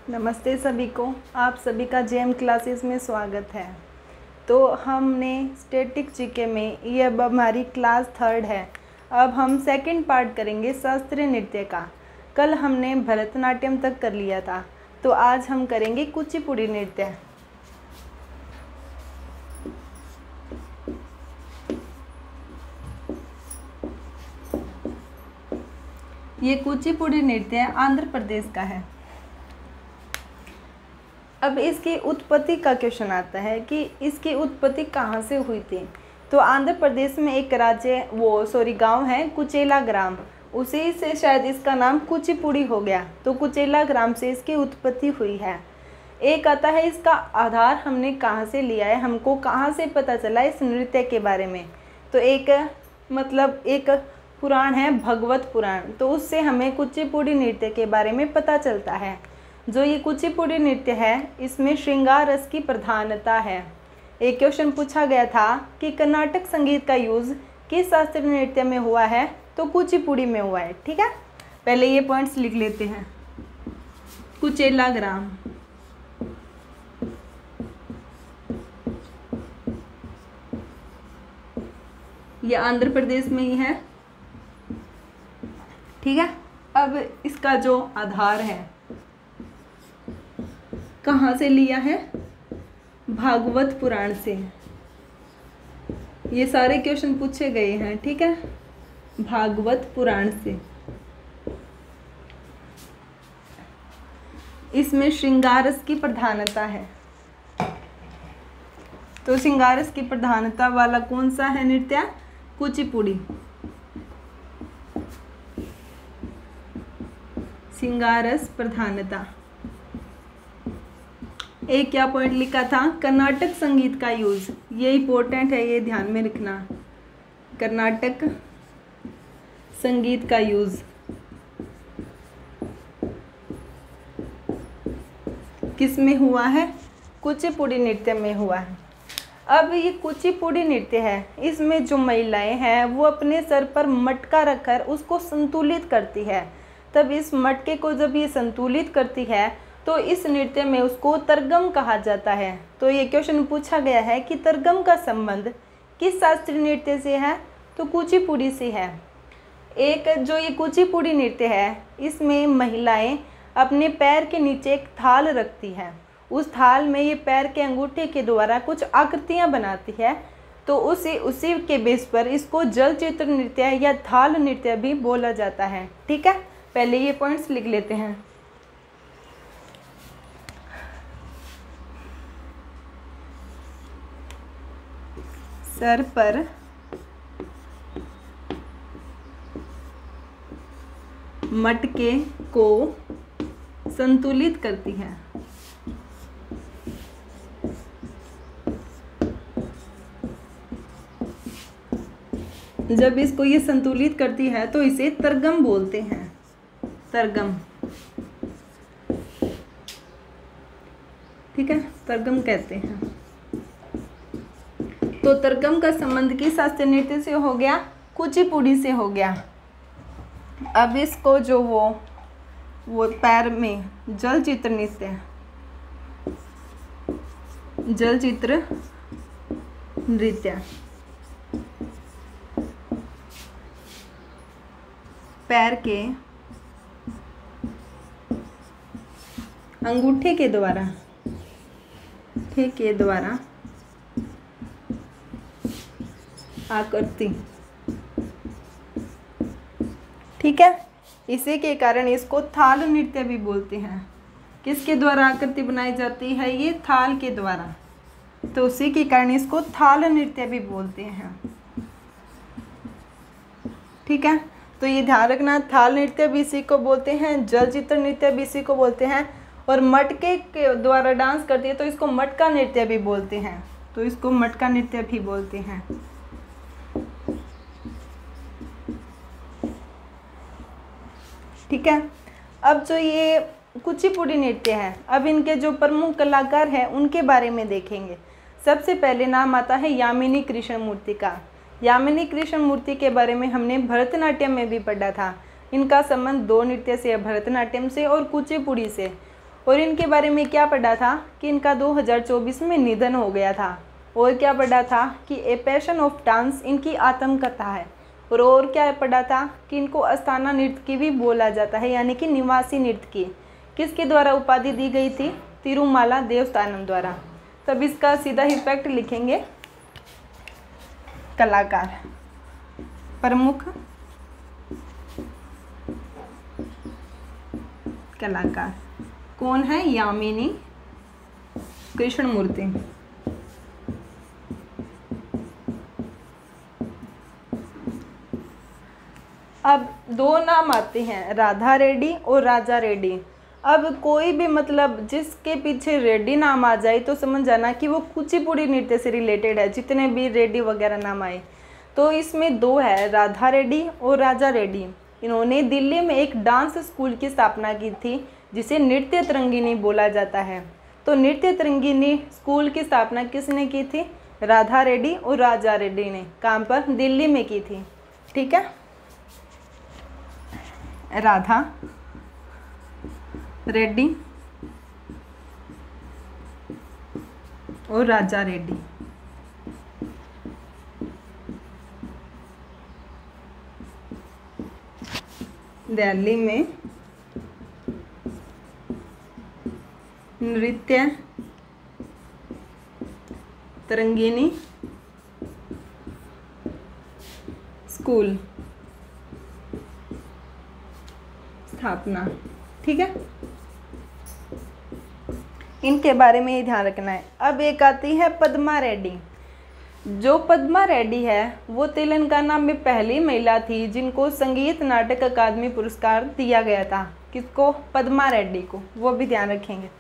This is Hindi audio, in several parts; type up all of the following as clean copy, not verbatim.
नमस्ते सभी को, आप सभी का जेएम क्लासेस में स्वागत है। तो हमने स्टैटिक जीके में, ये अब हमारी क्लास 3 है। अब हम सेकंड पार्ट करेंगे शास्त्रीय नृत्य का। कल हमने भरतनाट्यम तक कर लिया था, तो आज हम करेंगे कुचिपुड़ी नृत्य। ये कुचिपुड़ी नृत्य आंध्र प्रदेश का है। अब इसकी उत्पत्ति का क्वेश्चन आता है कि इसकी उत्पत्ति कहाँ से हुई थी। तो आंध्र प्रदेश में एक गांव है कुचेला ग्राम, उसी से शायद इसका नाम कुचिपुड़ी हो गया। तो कुचेला ग्राम से इसकी उत्पत्ति हुई है। एक आता है इसका आधार हमने कहाँ से लिया है, हमको कहाँ से पता चला इस नृत्य के बारे में। तो एक पुराण है भगवत पुराण, तो उससे हमें कुचिपुड़ी नृत्य के बारे में पता चलता है। जो ये कुचिपुड़ी नृत्य है, इसमें श्रृंगार रस की प्रधानता है। एक क्वेश्चन पूछा गया था कि कर्नाटक संगीत का यूज़ किस शास्त्रीय नृत्य में हुआ है, तो कुचिपुड़ी में हुआ है। ठीक है, पहले ये पॉइंट्स लिख लेते हैं। कुचेला ग्राम, ये आंध्र प्रदेश में ही है। ठीक है, अब इसका जो आधार है कहाँ से लिया है, भागवत पुराण से। ये सारे क्वेश्चन पूछे गए हैं। ठीक है, भागवत पुराण से। इसमें श्रृंगार रस की प्रधानता है। तो श्रृंगार रस की प्रधानता वाला कौन सा है नृत्य, कुचिपुड़ी। श्रृंगार रस प्रधानता। एक क्या पॉइंट लिखा था, कर्नाटक संगीत का यूज़। ये इम्पोर्टेंट है, ये ध्यान में रखना। कर्नाटक संगीत का यूज़ किस में हुआ है, कुचिपुड़ी नृत्य में हुआ है। अब ये कुचिपुड़ी नृत्य है, इसमें जो महिलाएं हैं वो अपने सर पर मटका रखकर उसको संतुलित करती है। तब इस मटके को जब ये संतुलित करती है तो इस नृत्य में उसको तरगम कहा जाता है। तो ये क्वेश्चन पूछा गया है कि तरगम का संबंध किस शास्त्रीय नृत्य से है, तो कुचिपुड़ी से है। एक जो ये कुचिपुड़ी नृत्य है, इसमें महिलाएं अपने पैर के नीचे एक थाल रखती हैं। उस थाल में ये पैर के अंगूठे के द्वारा कुछ आकृतियां बनाती है। तो उसी के बेस पर इसको जलचित्र नृत्य या थाल नृत्य भी बोला जाता है। ठीक है, पहले ये पॉइंट्स लिख लेते हैं। सर पर मटके को संतुलित करती है। जब इसको ये संतुलित करती है तो इसे तरगम बोलते हैं। तरगम, ठीक है, तरगम कहते हैं। तो तरगम का संबंध किस शास्त्रीय नृत्य से हो गया, कुचिपुड़ी से हो गया। अब इसको जो वो पैर में जलचित्र नृत्य, जलचित्र नृत्य, पैर के अंगूठे के द्वारा आकृति, ठीक है, इसी के कारण इसको थाल नृत्य भी बोलते हैं। किसके द्वारा आकृति बनाई जाती है, ये थाल के द्वारा, तो उसी के कारण इसको थाल नृत्य भी बोलते हैं। ठीक है, तो ये ध्यान रखना, थाल नृत्य भी इसी को बोलते हैं, जलचित्र नृत्य भी इसी को बोलते हैं, और मटके के द्वारा डांस करती है तो इसको मटका नृत्य भी बोलते हैं। तो इसको मटका नृत्य भी बोलते हैं। ठीक है, अब जो ये कुचिपुड़ी नृत्य है, अब इनके जो प्रमुख कलाकार हैं उनके बारे में देखेंगे। सबसे पहले नाम आता है यामिनी कृष्णमूर्ति का। यामिनी कृष्णमूर्ति के बारे में हमने भरतनाट्यम में भी पढ़ा था। इनका संबंध दो नृत्य से है, भरतनाट्यम से और कुचिपुड़ी से। और इनके बारे में क्या पढ़ा था कि इनका 2024 में निधन हो गया था। और क्या पढ़ा था कि ए पैशन ऑफ डांस इनकी आत्मकथा है। और क्या पढ़ा था कि इनको अस्थाना नृत्य भी बोला जाता है, यानी कि निवासी नृत्य। किसके द्वारा उपाधि दी गई थी? तिरुमाला देवस्थानम द्वारा। तब इसका सीधा इफेक्ट लिखेंगे। कलाकार, प्रमुख कलाकार कौन है? यामिनी कृष्णमूर्ति। अब दो नाम आते हैं, राधा रेड्डी और राजा रेड्डी। अब कोई भी मतलब जिसके पीछे रेड्डी नाम आ जाए तो समझ जाना कि वो कुचिपुड़ी नृत्य से रिलेटेड है, जितने भी रेड्डी वगैरह नाम आए। तो इसमें दो है, राधा रेड्डी और राजा रेड्डी। इन्होंने दिल्ली में एक डांस स्कूल की स्थापना की थी जिसे नृत्य तरंगिणी बोला जाता है। तो नृत्य तरंगिणी स्कूल की स्थापना किसने की थी? राधा रेड्डी और राजा रेड्डी ने। कहाँ पर? दिल्ली में की थी। ठीक है, राधा रेड्डी और राजा रेड्डी। दिल्ली में नृत्य तरंगिणी स्कूल स्थापना। ठीक है, इनके बारे में ही ध्यान रखना है। अब एक आती है पद्मा रेड्डी। जो पद्मा रेड्डी है वो तेलंगाना में पहली महिला थी जिनको संगीत नाटक अकादमी पुरस्कार दिया गया था। किसको? पद्मा रेड्डी को। वो भी ध्यान रखेंगे।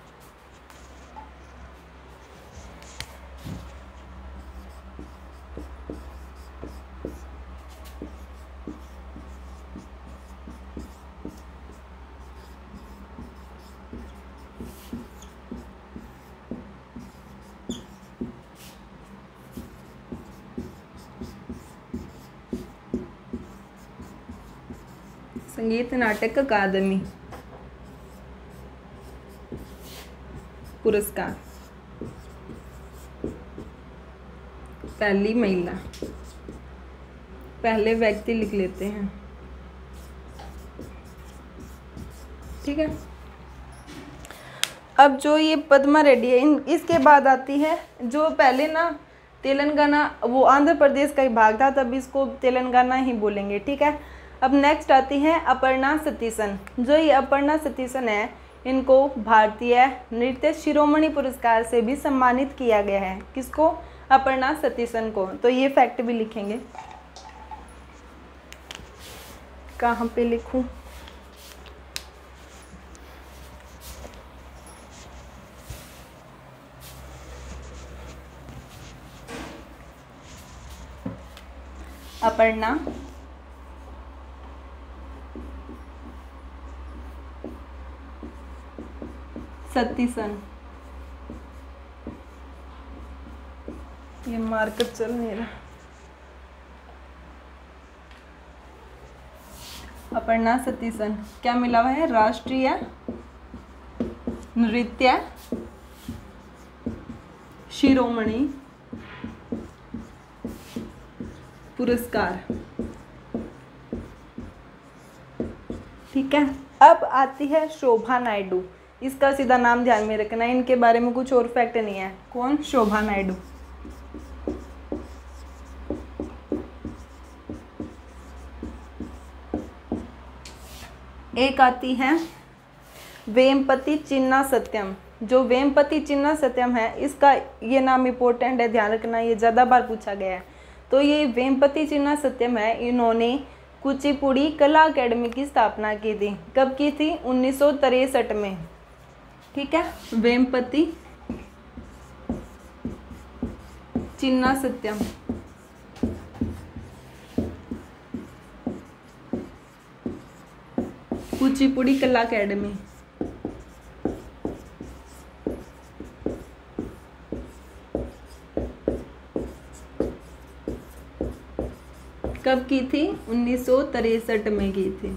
संगीत नाटक अकादमी पुरस्कार, पहली महिला, पहले व्यक्ति लिख लेते हैं। ठीक है, अब जो ये पद्मा रेड्डी है, इसके बाद आती है जो पहले ना तेलंगाना, वो आंध्र प्रदेश का ही भाग था, तब इसको तेलंगाना ही बोलेंगे। ठीक है, अब नेक्स्ट आती है अपर्णा सतीसन। जो ये अपर्णा सतीसन है, इनको भारतीय नृत्य शिरोमणि पुरस्कार से भी सम्मानित किया गया है। किसको? अपर्णा सतीसन को। तो ये फैक्ट भी लिखेंगे। कहाँ पे लिखूं? अपर्णा सतीसन। ये मार्कर चल नहीं रहा। अपर्णा सतीसन क्या मिला हुआ है? राष्ट्रीय नृत्य शिरोमणि पुरस्कार। ठीक है, अब आती है शोभा नायडू। इसका सीधा नाम ध्यान में रखना है, इनके बारे में कुछ और फैक्ट नहीं है। कौन? शोभा नायडू। एक आती है वेमपति चिन्ना सत्यम। जो वेमपति चिन्ना सत्यम है, इसका ये नाम इम्पोर्टेंट है, ध्यान रखना, ये ज़्यादा बार पूछा गया है। तो ये वेमपति चिन्ना सत्यम है, इन्होंने कुचिपुड़ी कला अकेडमी की स्थापना की थी। कब की थी? 1963 में। ठीक है, वेमपति चिन्ना सत्यम। कुचिपुड़ी कला अकेडमी। कब की थी? 1963 में की थी।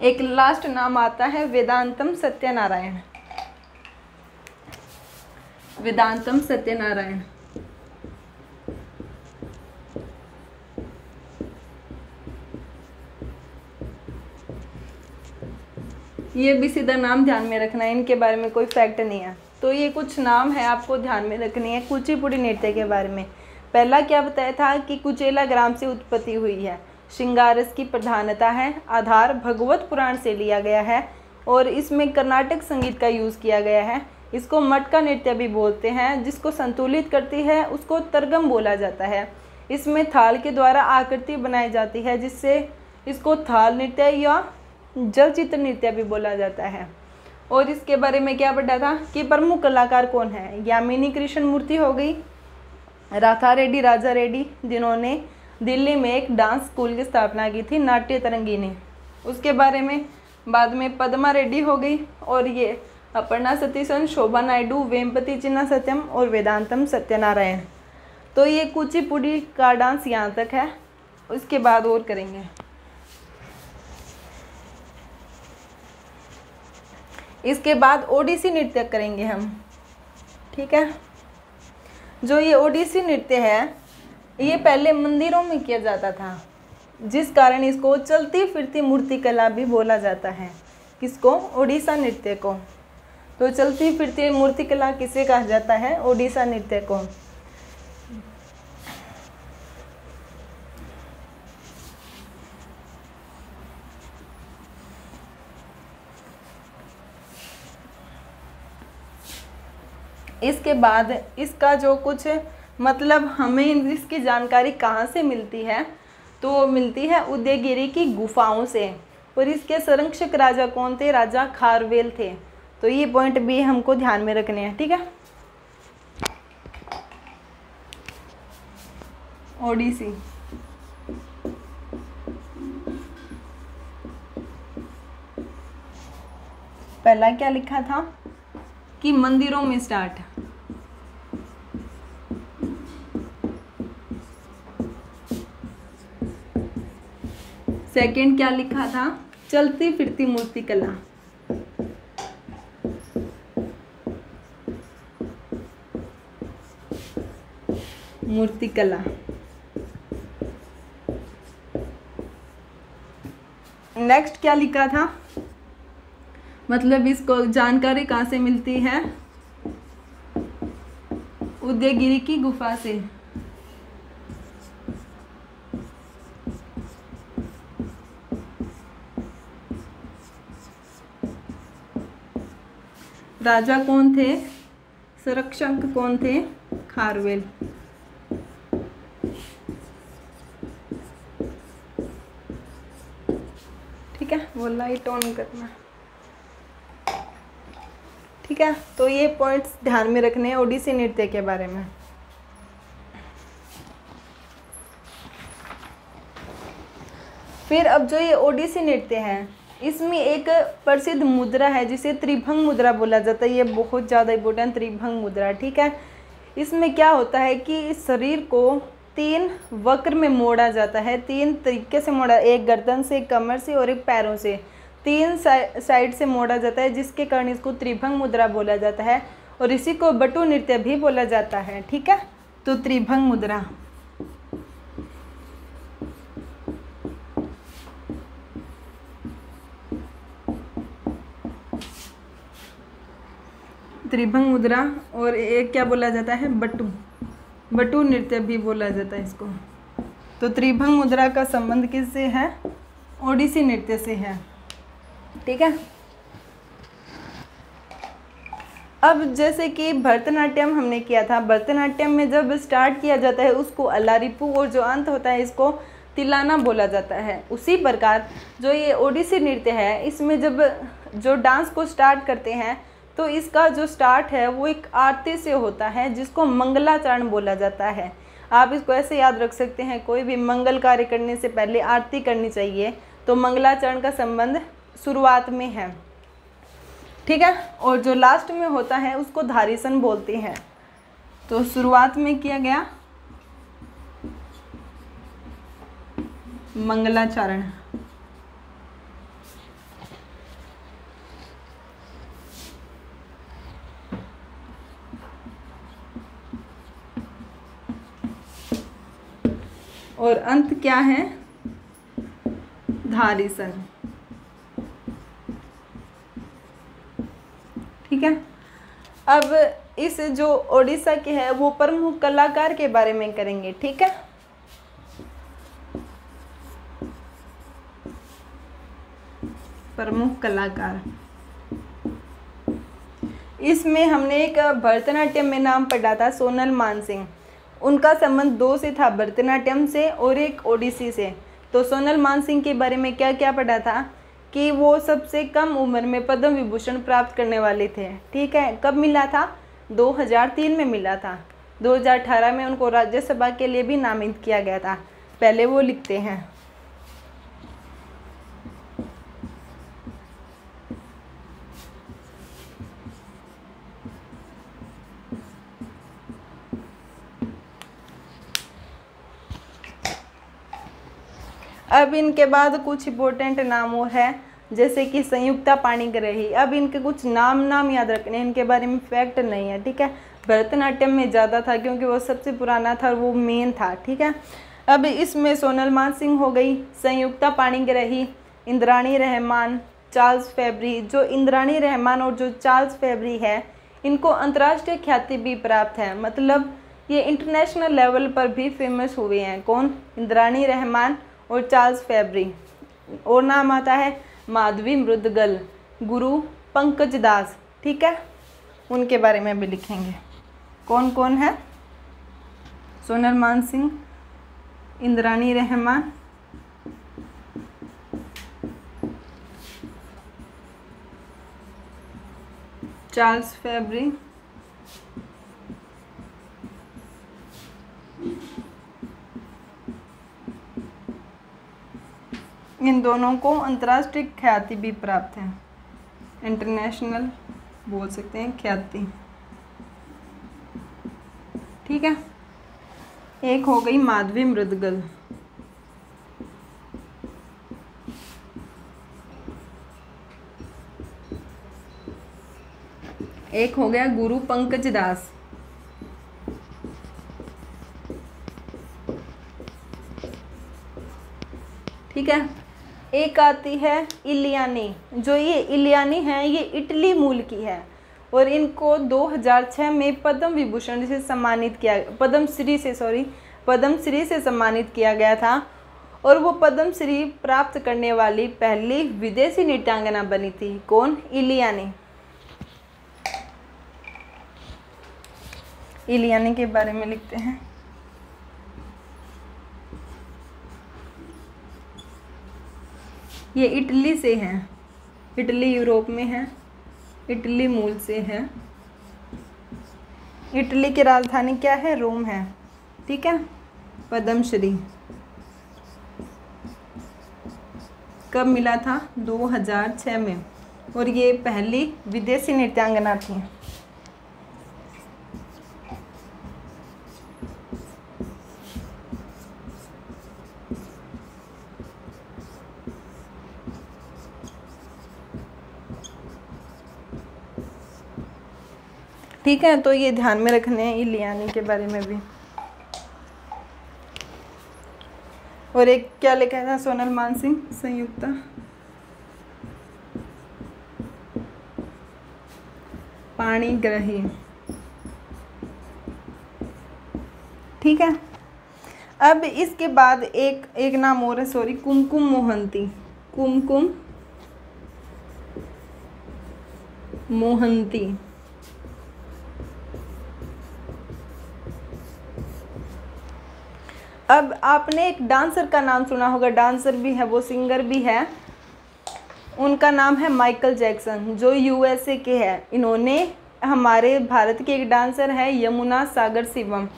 एक लास्ट नाम आता है वेदांतम सत्यनारायण। वेदांतम सत्यनारायण। ये भी सीधा नाम ध्यान में रखना है, इनके बारे में कोई फैक्ट नहीं है। तो ये कुछ नाम है आपको ध्यान में रखनी है कुचिपुड़ी नृत्य के बारे में। पहला क्या बताया था कि कुचेला ग्राम से उत्पत्ति हुई है। श्रृंगार इसकी प्रधानता है। आधार भगवत पुराण से लिया गया है और इसमें कर्नाटक संगीत का यूज़ किया गया है। इसको मटका नृत्य भी बोलते हैं। जिसको संतुलित करती है उसको तरगम बोला जाता है। इसमें थाल के द्वारा आकृति बनाई जाती है जिससे इसको थाल नृत्य या जलचित्र नृत्य भी बोला जाता है। और इसके बारे में क्या पढ़ा था कि प्रमुख कलाकार कौन है। यामिनी कृष्ण मूर्ति हो गई, राधा रेड्डी, राजा रेड्डी जिन्होंने दिल्ली में एक डांस स्कूल की स्थापना की थी, नाट्य तरंगिनी। उसके बारे में बाद में पद्मा रेड्डी हो गई और ये अपर्णा सतीशन, शोभा नायडू, वेम्पति चिन्ना सत्यम और वेदांतम सत्यनारायण। तो ये कुचिपुड़ी का डांस यहाँ तक है, उसके बाद और करेंगे। इसके बाद ओडिसी नृत्य करेंगे हम, ठीक है। जो ये ओडिसी नृत्य है ये पहले मंदिरों में किया जाता था, जिस कारण इसको चलती फिरती मूर्ति कला भी बोला जाता है। किसको? ओडिशा नृत्य को। तो चलती फिरती मूर्ति कला किसे कहा जाता है? ओडिशा नृत्य को। इसके बाद इसका जो कुछ मतलब हमें इसकी जानकारी कहाँ से मिलती है, तो मिलती है उदयगिरी की गुफाओं से। और इसके संरक्षक राजा कौन थे? राजा खारवेल थे। तो ये पॉइंट भी हमको ध्यान में रखने हैं, ठीक है। ओडिसी पहला क्या लिखा था कि मंदिरों में स्टार्ट। सेकंड क्या लिखा था? चलती फिरती मूर्ति कला। मूर्ति कला। नेक्स्ट क्या लिखा था? मतलब इसको जानकारी कहाँ से मिलती है? उदयगिरी की गुफा से। राजा कौन थे? संरक्षक कौन थे? खारवेल। ठीक है, वो लाइट ऑन करना, ठीक है। तो ये पॉइंट्स ध्यान में रखने हैं ओडिसी नृत्य के बारे में। फिर अब जो ये ओडिसी नृत्य है इसमें एक प्रसिद्ध मुद्रा है जिसे त्रिभंग मुद्रा बोला जाता है। ये बहुत ज़्यादा इम्पोर्टेंट त्रिभंग मुद्रा, ठीक है। इसमें क्या होता है कि शरीर को 3 वक्र में मोड़ा जाता है। 3 तरीके से मोड़ा, एक गर्दन से, एक कमर से और एक पैरों से। 3 साइड से मोड़ा जाता है जिसके कारण इसको त्रिभंग मुद्रा बोला जाता है। और इसी को बटू नृत्य भी बोला जाता है, ठीक है। तो त्रिभंग मुद्रा, त्रिभंग मुद्रा और एक क्या बोला जाता है? बटू। बटू नृत्य भी बोला जाता है इसको। तो त्रिभंग मुद्रा का संबंध किससे है? ओडिसी नृत्य से है, ठीक है। अब जैसे कि भरतनाट्यम हमने किया था, भरतनाट्यम में जब स्टार्ट किया जाता है उसको अल्लारिपू और जो अंत होता है इसको तिलाना बोला जाता है। उसी प्रकार जो ये ओडिसी नृत्य है इसमें जब जो डांस को स्टार्ट करते हैं तो इसका जो स्टार्ट है वो एक आरती से होता है जिसको मंगलाचरण बोला जाता है। आप इसको ऐसे याद रख सकते हैं, कोई भी मंगल कार्य करने से पहले आरती करनी चाहिए। तो मंगलाचरण का संबंध शुरुआत में है, ठीक है। और जो लास्ट में होता है उसको धारीसन बोलते हैं। तो शुरुआत में किया गया मंगलाचरण, और अंत क्या है, धारिसन। ठीक है। अब इस जो ओडिशा के है वो प्रमुख कलाकार के बारे में करेंगे। ठीक है। प्रमुख कलाकार, इसमें हमने एक भरतनाट्यम में नाम पढ़ा था, सोनल मानसिंह। उनका संबंध दो से था, भरतनाट्यम से और एक ओडिसी से। तो सोनल मानसिंह के बारे में क्या क्या पढ़ा था कि वो सबसे कम उम्र में पद्म विभूषण प्राप्त करने वाले थे। ठीक है। कब मिला था, 2003 में मिला था। 2018 में उनको राज्यसभा के लिए भी नामित किया गया था। पहले वो लिखते हैं, अब इनके बाद कुछ इंपॉर्टेंट नाम और है, जैसे कि संयुक्ता पाणिग्राही। अब इनके कुछ नाम याद रखने, इनके बारे में फैक्ट नहीं है। ठीक है। भरतनाट्यम में ज़्यादा था क्योंकि वो सबसे पुराना था और वो मेन था। ठीक है। अब इसमें सोनल मानसिंह हो गई, संयुक्ता पाणिग्राही, इंद्राणी रहमान, चार्ल्स फेब्री। जो इंद्राणी रहमान और जो चार्ल्स फेब्री है, इनको अंतर्राष्ट्रीय ख्याति भी प्राप्त है, मतलब ये इंटरनेशनल लेवल पर भी फेमस हुए हैं। कौन, इंद्राणी रहमान और चार्ल्स फेब्री। और नाम आता है माधवी मुद्गल, गुरु पंकज दास। ठीक है। उनके बारे में भी लिखेंगे, कौन कौन है, सोनल मानसिंह, इंद्राणी रहमान, चार्ल्स फेब्री, इन दोनों को अंतर्राष्ट्रीय ख्याति भी प्राप्त है, इंटरनेशनल बोल सकते हैं ख्याति। ठीक है। एक हो गई माधवी मुद्गल, एक हो गया गुरु पंकज दास, ठीक है। एक आती है इलियानी। जो ये इलियानी है ये इटली मूल की है और इनको 2006 में पद्म विभूषण से सम्मानित किया, पद्मश्री से सम्मानित किया गया था और वो पद्मश्री प्राप्त करने वाली पहली विदेशी नृत्यांगना बनी थी। कौन, इलियानी। इलियानी के बारे में लिखते हैं, ये इटली से हैं, इटली यूरोप में है, इटली मूल से है। इटली की राजधानी क्या है, रोम है। ठीक है। पद्मश्री कब मिला था, 2006 में, और ये पहली विदेशी नृत्यांगना थी। ठीक है। तो ये ध्यान में रखने हैं इलियानी के बारे में भी। और एक क्या लिखा था, सोनल मानसिंह, संयुक्ता पाणिग्राही। ठीक है। अब इसके बाद एक नाम और है, कुमकुम मोहंती। कुमकुम मोहंती। अब आपने एक डांसर का नाम सुना होगा, डांसर भी है वो, सिंगर भी है। उनका नाम है माइकल जैक्सन, जो यूएसए के हैं। इन्होंने हमारे भारत के एक डांसर है यमुना सागर शिवम,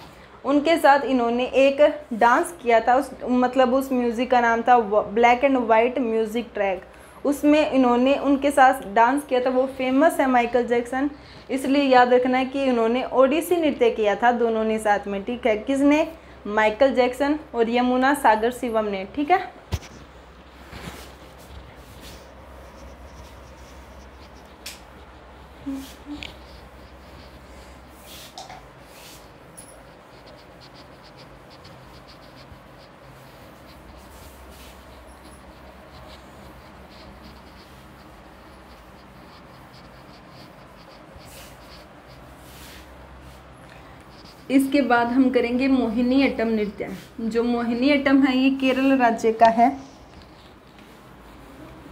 उनके साथ इन्होंने एक डांस किया था। उस म्यूज़िक का नाम था black and white music track. उसमें इन्होंने उनके साथ डांस किया था, वो फेमस है माइकल जैक्सन। इसलिए याद रखना है कि इन्होंने ओडिसी नृत्य किया था दोनों ने साथ में। ठीक है। किसने, माइकल जैक्सन और यमुना सागर शिवम ने। ठीक है। इसके बाद हम करेंगे मोहिनीअट्टम नृत्य। जो मोहिनीअट्टम है ये केरल राज्य का है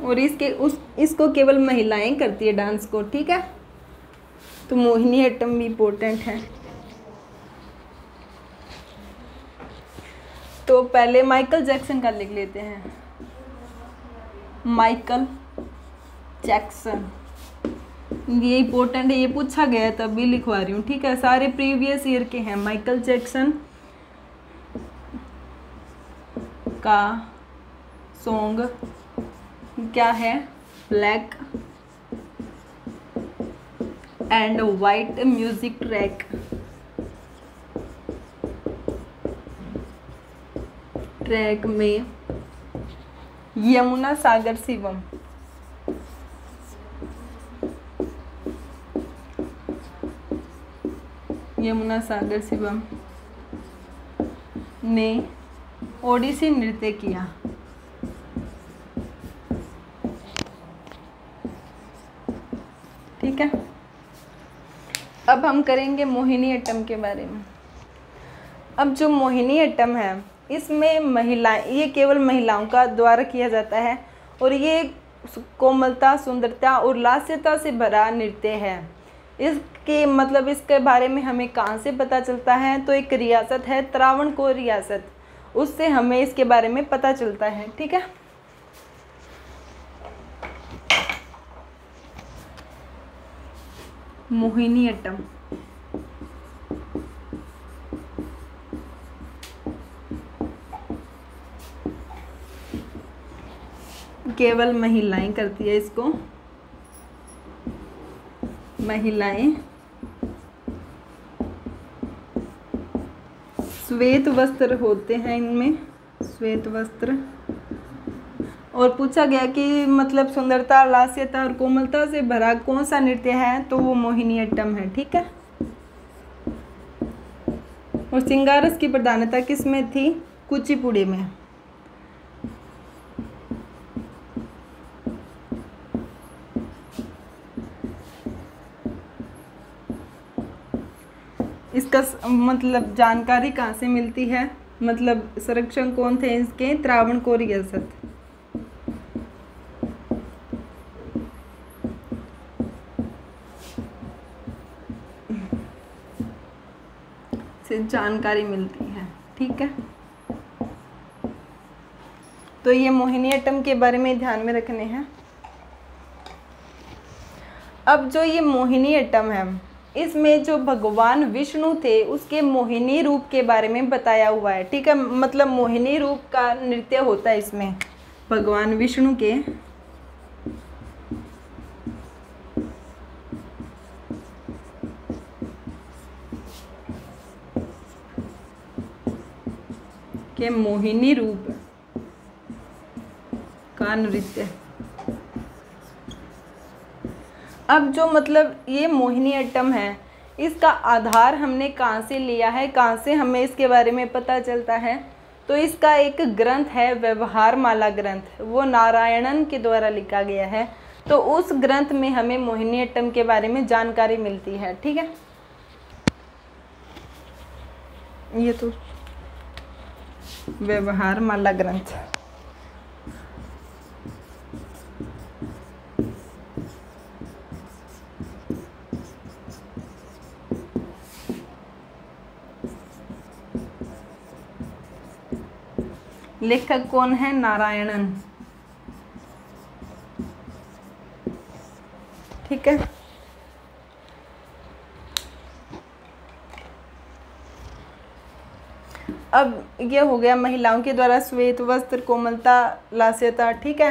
और इसको केवल महिलाएं करती है डांस को, ठीक है। तो मोहिनीअट्टम भी इम्पोर्टेंट है। तो पहले माइकल जैक्सन का लिख लेते हैं। माइकल जैक्सन, ये इम्पोर्टेंट है, ये पूछा गया है तभी लिखवा रही हूँ, ठीक है। सारे प्रीवियस ईयर के हैं। माइकल जैक्सन का सॉन्ग क्या है? Black and white music track में यमुना सागर शिवम, यमुना सागर शिवम ने ओडिसी नृत्य किया। ठीक है। अब हम करेंगे मोहिनीअट्टम के बारे में। अब जो मोहिनीअट्टम है इसमें ये केवल महिलाओं का द्वारा किया जाता है और ये कोमलता, सुंदरता और लास्यता से भरा नृत्य है। इसके बारे में हमें कहाँ से पता चलता है? तो एक रियासत है त्रावणकोर रियासत, उससे हमें इसके बारे में पता चलता है, ठीक है। मोहिनीअट्टम केवल महिलाएं करती है इसको। महिलाएं श्वेत वस्त्र होते हैं इनमें, श्वेत वस्त्र। और पूछा गया कि मतलब सुंदरता, लास्यता और कोमलता से भरा कौन सा नृत्य है? तो वो मोहिनीअट्टम है, ठीक है। और श्रृंगारस की प्रधानता किस में थी? कुचिपुड़ी में। इसका मतलब जानकारी कहाँ से मिलती है? मतलब संरक्षक कौन थे इसके? त्रावणकोर रियासत से जानकारी मिलती है, ठीक है। तो ये मोहिनीअट्टम के बारे में ध्यान में रखने हैं। अब जो ये मोहिनीअट्टम है इसमें जो भगवान विष्णु थे उसके मोहिनी रूप के बारे में बताया हुआ है, ठीक है। मतलब मोहिनी रूप का नृत्य होता है इसमें भगवान विष्णु के मोहिनी रूप का नृत्य। अब जो मतलब ये मोहिनीअट्टम है इसका आधार हमने कहाँ से लिया है, कहाँ से हमें इसके बारे में पता चलता है? तो इसका एक ग्रंथ है व्यवहारमाला ग्रंथ, वो नारायणन के द्वारा लिखा गया है। तो उस ग्रंथ में हमें मोहिनीअट्टम के बारे में जानकारी मिलती है, ठीक है। ये तो व्यवहारमाला ग्रंथ। लेखक कौन है? नारायणन, ठीक है। अब ये हो गया महिलाओं के द्वारा श्वेत वस्त्र, कोमलता, लास्यता, ठीक है।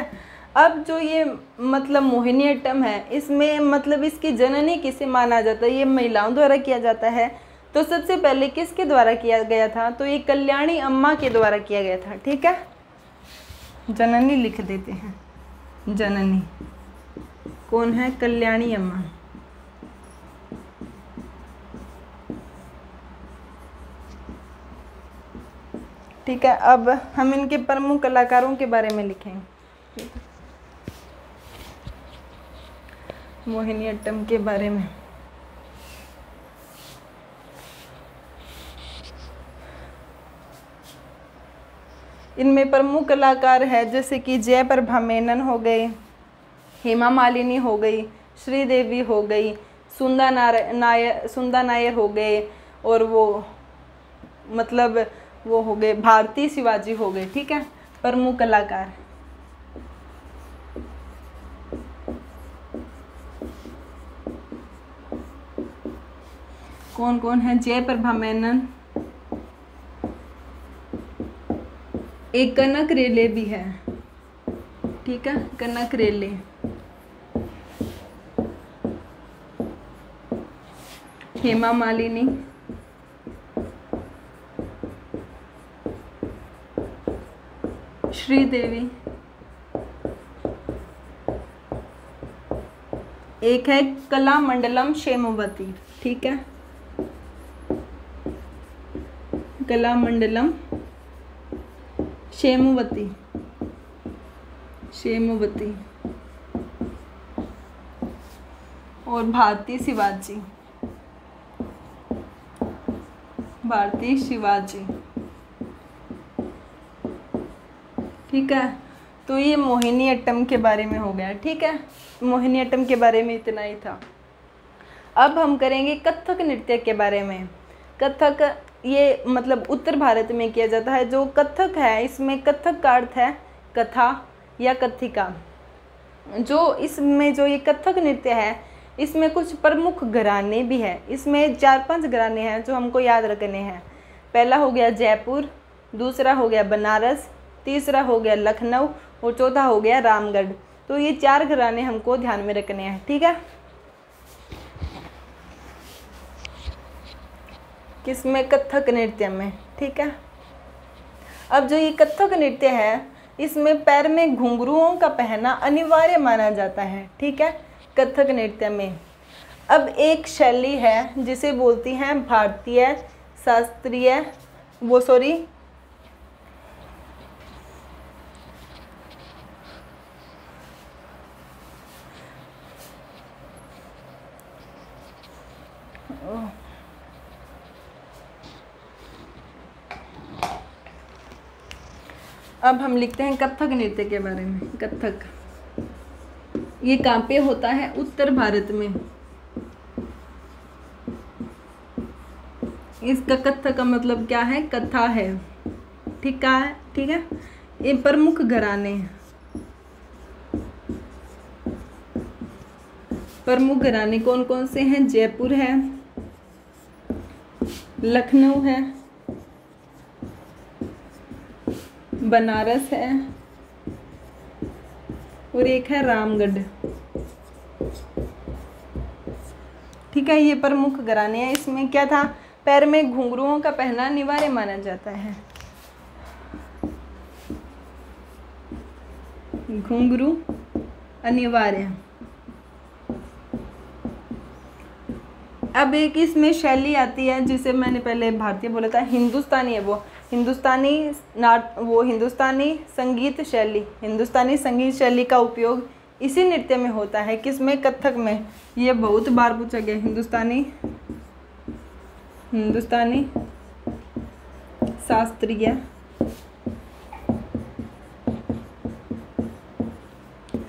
अब जो ये मतलब मोहिनीअट्टम है इसमें मतलब इसकी जननी किसे माना जाता है? ये महिलाओं द्वारा किया जाता है। तो सबसे पहले किसके द्वारा किया गया था? तो ये कल्याणी अम्मा के द्वारा किया गया था, ठीक है। जननी लिख देते हैं। जननी कौन है? कल्याणी अम्मा। ठीक है। अब हम इनके प्रमुख कलाकारों के बारे में लिखेंगे, मोहिनीअट्टम के बारे में। इनमें प्रमुख कलाकार है जैसे कि जयप्रभा मेनन हो गए, हेमा मालिनी हो गई, श्रीदेवी हो गई, सुंदा नायर हो गए, और वो मतलब वो हो गए भारती शिवाजी हो गए। ठीक है, प्रमुख कलाकार। कौन कौन है? जयप्रभा मेनन, एक कनक रेले भी है। ठीक है, कनक रेले, हेमा मालिनी, श्रीदेवी, एक है कलामंडलम शेमवती। ठीक है, कलामंडलम शेमवती, शेमवती, और भारती शिवाजी, भारती शिवाजी। ठीक है, तो ये मोहिनीअट्टम के बारे में हो गया। ठीक है, मोहिनीअट्टम के बारे में इतना ही था। अब हम करेंगे कथक नृत्य के बारे में। कथक ये मतलब उत्तर भारत में किया जाता है। जो कथक है, इसमें कथक का अर्थ है कथा या कथिका। जो इसमें जो ये कथक नृत्य है, इसमें कुछ प्रमुख घराने भी हैं। इसमें 4-5 घराने हैं जो हमको याद रखने हैं। पहला हो गया जयपुर, दूसरा हो गया बनारस, तीसरा हो गया लखनऊ, और चौथा हो गया रामगढ़। तो ये 4 घराने हमको ध्यान में रखने हैं। ठीक है, किसमें? कथक नृत्य में। ठीक है, अब जो ये कथक नृत्य है, इसमें पैर में घुंघरुओं का पहनना अनिवार्य माना जाता है। ठीक है, कथक नृत्य में। अब एक शैली है जिसे बोलती हैं भारतीय शास्त्रीय अब हम लिखते हैं कथक नृत्य के बारे में। कथक ये कहाँ पे होता है? उत्तर भारत में। इसका कथक का मतलब क्या है? कथा है। ठीक है, ये प्रमुख घराने, प्रमुख घराने कौन कौन से हैं? जयपुर है, लखनऊ है, बनारस है, और एक है रामगढ़। ठीक है, ये प्रमुख घराने हैं। इसमें क्या था? पैर में घुंघरुओं का पहनना अनिवार्य माना जाता है। घुंघरू अनिवार्य। अब एक इसमें शैली आती है जिसे मैंने पहले भारतीय बोला था, हिंदुस्तानी है वो। हिंदुस्तानी संगीत शैली, हिंदुस्तानी संगीत शैली का उपयोग इसी नृत्य में होता है। किसमें? कथक में। ये बहुत बार पूछा गया। हिंदुस्तानी शास्त्रीय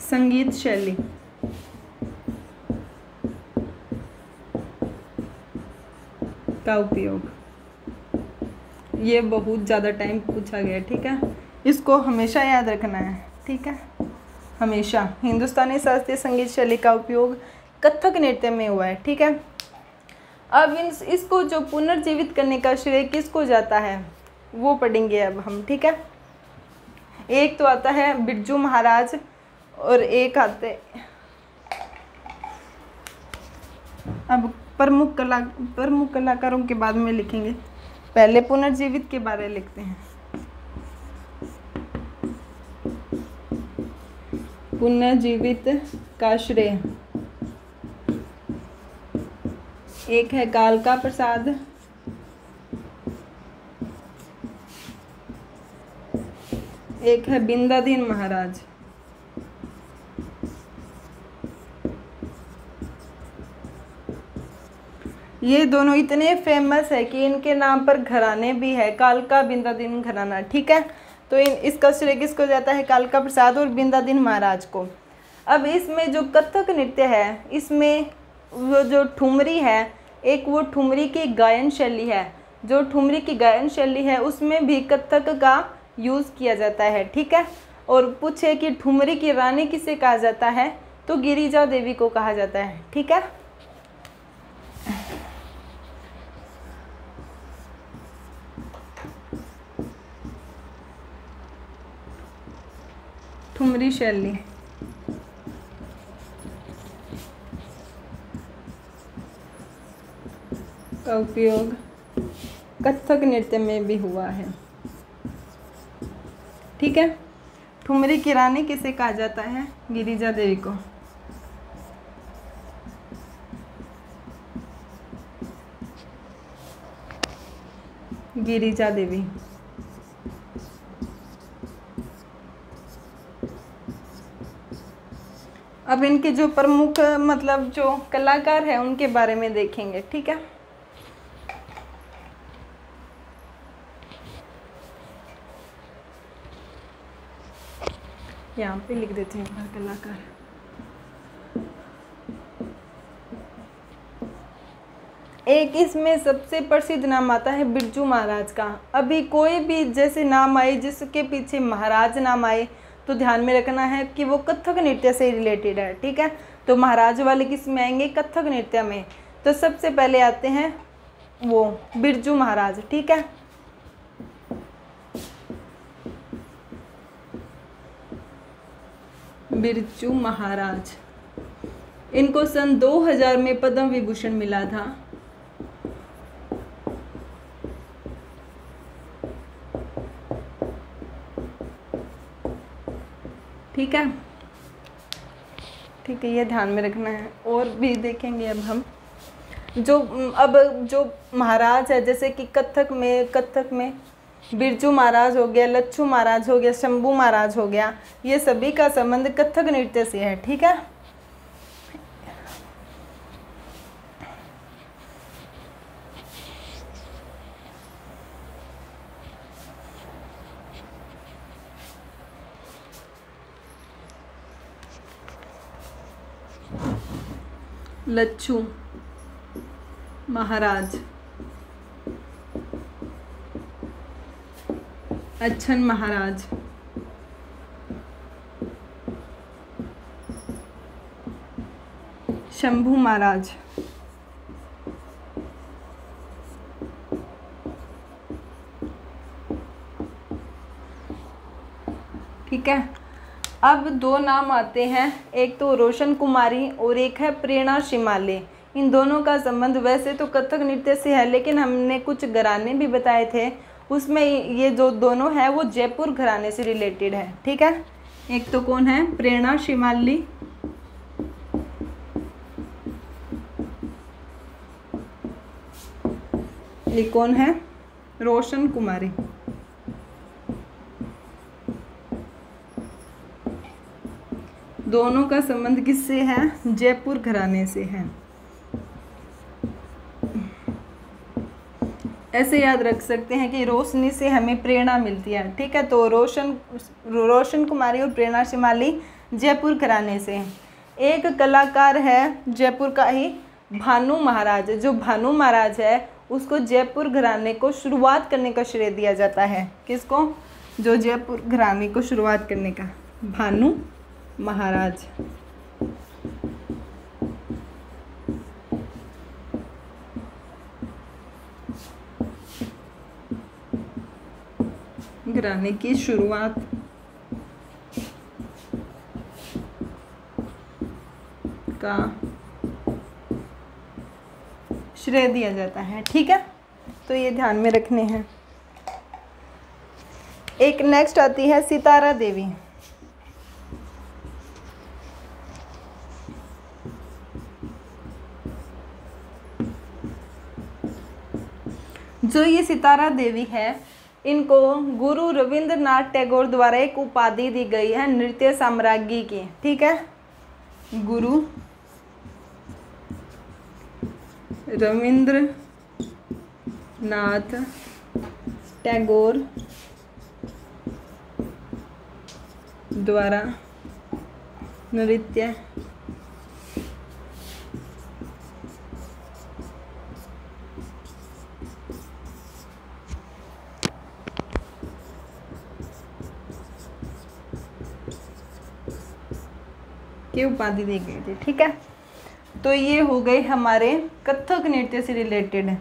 संगीत शैली। का उपयोग, ये बहुत ज़्यादा टाइम पूछा गया। ठीक है, इसको हमेशा याद रखना है। ठीक है, हमेशा हिंदुस्तानी शास्त्रीय संगीत शैली का उपयोग कथक नृत्य में हुआ है। ठीक है, अब इसको जो पुनर्जीवित करने का श्रेय किसको जाता है वो पढ़ेंगे अब हम। ठीक है, एक तो आता है बिरजू महाराज, और एक आते अब प्रमुख कलाकारों के बाद में लिखेंगे। पहले पुनर्जीवित के बारे में लिखते हैं। पुनर्जीवित का श्रेय एक है कालका प्रसाद, एक है बिंदादीन महाराज। ये दोनों इतने फेमस है कि इनके नाम पर घराने भी है, कालका बिंदादीन घराना। ठीक है, तो इसका श्रेय किसको जाता है? कालका प्रसाद और बिंदादीन महाराज को। अब इसमें जो कथक नृत्य है, इसमें वो जो ठुमरी है, एक वो ठुमरी की गायन शैली है, जो ठुमरी की गायन शैली है उसमें भी कथक का यूज़ किया जाता है, ठीक है। और पूछे कि ठुमरी की रानी किसे कहा जाता है, तो गिरिजा देवी को कहा जाता है, ठीक है। ठुमरी शैली का उपयोग कथक नृत्य में भी हुआ है, ठीक है। ठुमरी की रानी किसे कहा जाता है? गिरिजा देवी को। गिरिजा देवी। अब इनके जो प्रमुख मतलब जो कलाकार हैं उनके बारे में देखेंगे, ठीक है। यहाँ पे लिख देते हैं एक बार कलाकार। एक इसमें सबसे प्रसिद्ध नाम आता है बिरजू महाराज का। अभी कोई भी जैसे नाम आए जिसके पीछे महाराज नाम आए तो ध्यान में रखना है कि वो कथक नृत्य से रिलेटेड है, ठीक है। तो महाराज वाले किस में आएंगे? कथक नृत्य में। तो सबसे पहले आते हैं वो बिरजू महाराज, ठीक है। बिरजू महाराज, इनको सन 2000 में पद्म विभूषण मिला था। ठीक है, ठीक है, ये ध्यान में रखना है। और भी देखेंगे अब हम जो महाराज है, जैसे कि कथक में बिरजू महाराज हो गया, लच्छू महाराज हो गया, शंभू महाराज हो गया, ये सभी का संबंध कथक नृत्य से है, ठीक है। लच्छू महाराज, अच्छन महाराज, शंभू महाराज, ठीक है। अब दो नाम आते हैं, एक तो रोशन कुमारी और एक है प्रेरणा शिमाले। इन दोनों का संबंध वैसे तो कथक नृत्य से है, लेकिन हमने कुछ घराने भी बताए थे, उसमें ये जो दोनों है वो जयपुर घराने से रिलेटेड है, ठीक है। एक तो कौन है? प्रेरणा शिमाली, ये कौन है? रोशन कुमारी। दोनों का संबंध किससे है? जयपुर घराने से है। ऐसे याद रख सकते हैं कि रोशनी से हमें प्रेरणा मिलती है, ठीक है। तो रोशन कुमारी और प्रेरणा शिमाली जयपुर घराने से। एक कलाकार है जयपुर का ही, भानु महाराज। जो भानु महाराज है उसको जयपुर घराने को शुरुआत करने का श्रेय दिया जाता है। किसको? जो जयपुर घराने को शुरुआत करने का, भानु महाराज। घराने की शुरुआत का श्रेय दिया जाता है, ठीक है। तो ये ध्यान में रखने हैं। एक नेक्स्ट आती है सितारा देवी। जो ये सितारा देवी है, इनको गुरु रविंद्रनाथ टैगोर द्वारा एक उपाधि दी गई है नृत्य साम्राज्ञी की, ठीक है। गुरु रविंद्रनाथ टैगोर द्वारा नृत्य की उपाधि दी गई थी। ठीक है, तो ये हो गए हमारे कथक नृत्य से रिलेटेड।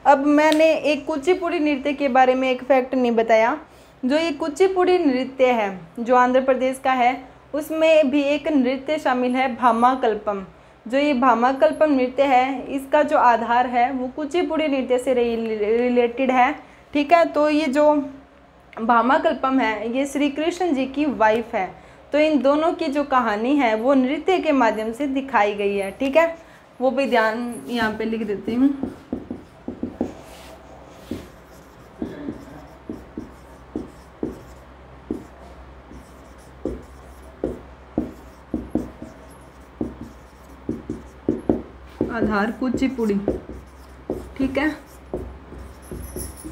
अब मैंने एक कुचिपुड़ी नृत्य के बारे में एक फैक्ट नहीं बताया। जो ये कुचिपुड़ी नृत्य है जो आंध्र प्रदेश का है, उसमें भी एक नृत्य शामिल है भामाकल्पम। जो ये भामाकल्पम नृत्य है, इसका जो आधार है वो कुचिपुड़ी नृत्य से रिलेटेड है। ठीक है, तो ये जो भामाकल्पम है ये श्री कृष्ण जी की वाइफ है। तो इन दोनों की जो कहानी है वो नृत्य के माध्यम से दिखाई गई है। ठीक है, वो भी ध्यान यहाँ पे लिख देती हूँ। आधार कुचिपुड़ी। ठीक है,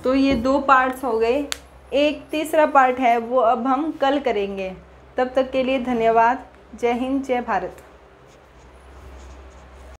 तो ये 2 पार्ट्स हो गए। एक तीसरा पार्ट है वो अब हम कल करेंगे। तब तक के लिए धन्यवाद। जय हिंद, जय भारत।